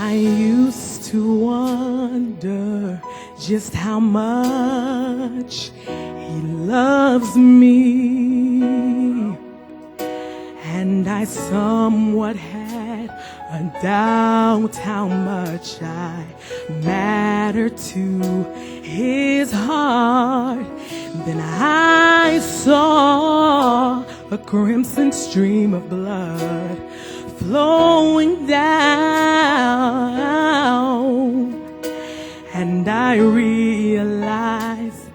I used to wonder just how much he loves me, and I somewhat had a doubt how much I matter to his heart. Then I saw a crimson stream of blood flowing down, and I realized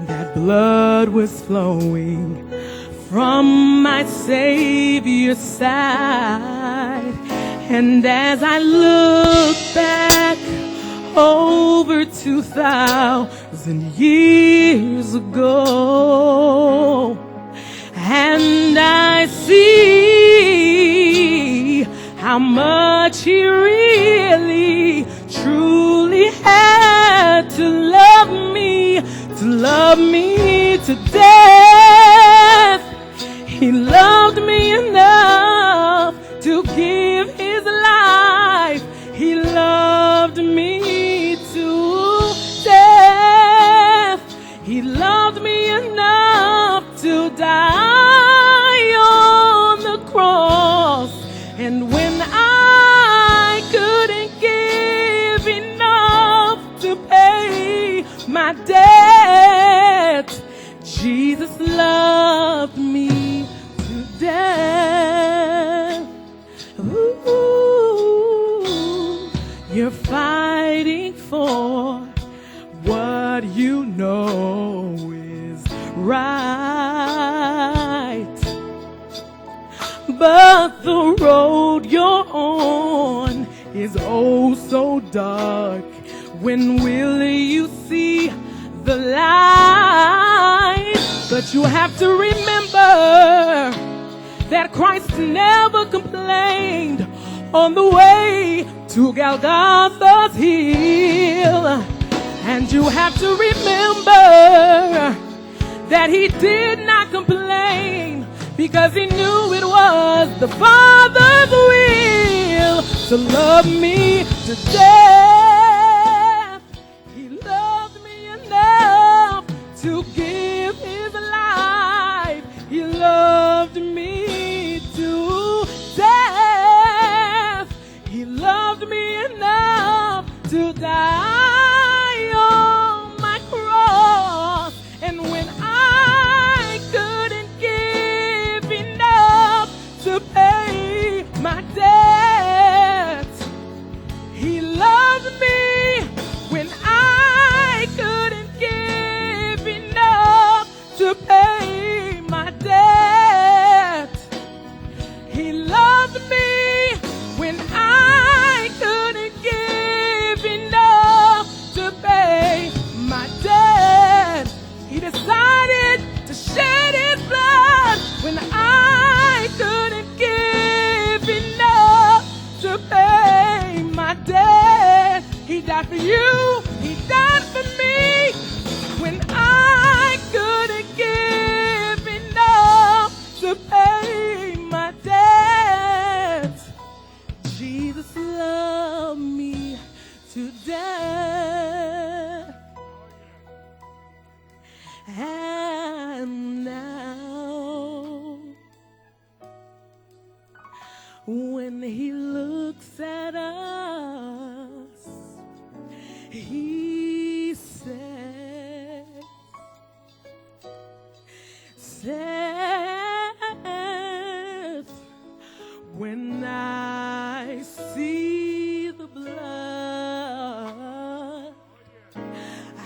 that blood was flowing from my Savior's side. And as I look back over 2,000 years ago, and I see how much he really, truly had to love me to death. He loved me enough to give his life. He loved me to death. He loved me enough to die on the cross. And when I couldn't give enough to pay my debt, Jesus loved me to death. Ooh, you're fighting for what you know is right, but the road you're on is oh so dark. When will you see the light? But you have to remember that Christ never complained on the way to Golgotha's hill. And you have to remember that he did not complain because he knew it was the Father's will to love me to death. He loved me enough to give his life. He loved me to death. He loved me enough to die on my cross. And when I couldn't give enough to pay my debt, he loved me when I couldn't give enough to pay my debt. He loved me when I couldn't give enough to pay my debt. He decided to shed his blood when I couldn't give enough to pay my debt. He died for you, he died for me when I couldn't give enough to pay my debt. Jesus loved me to death. And now, when he looks at us, he says, when I see the blood,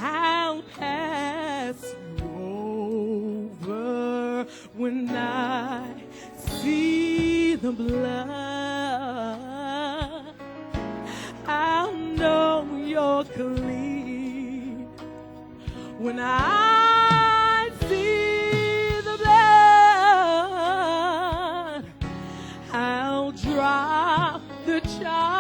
I'll pass you over. When I see the blood, I'll know you're clean. When I see the blood, I'll drop the charge.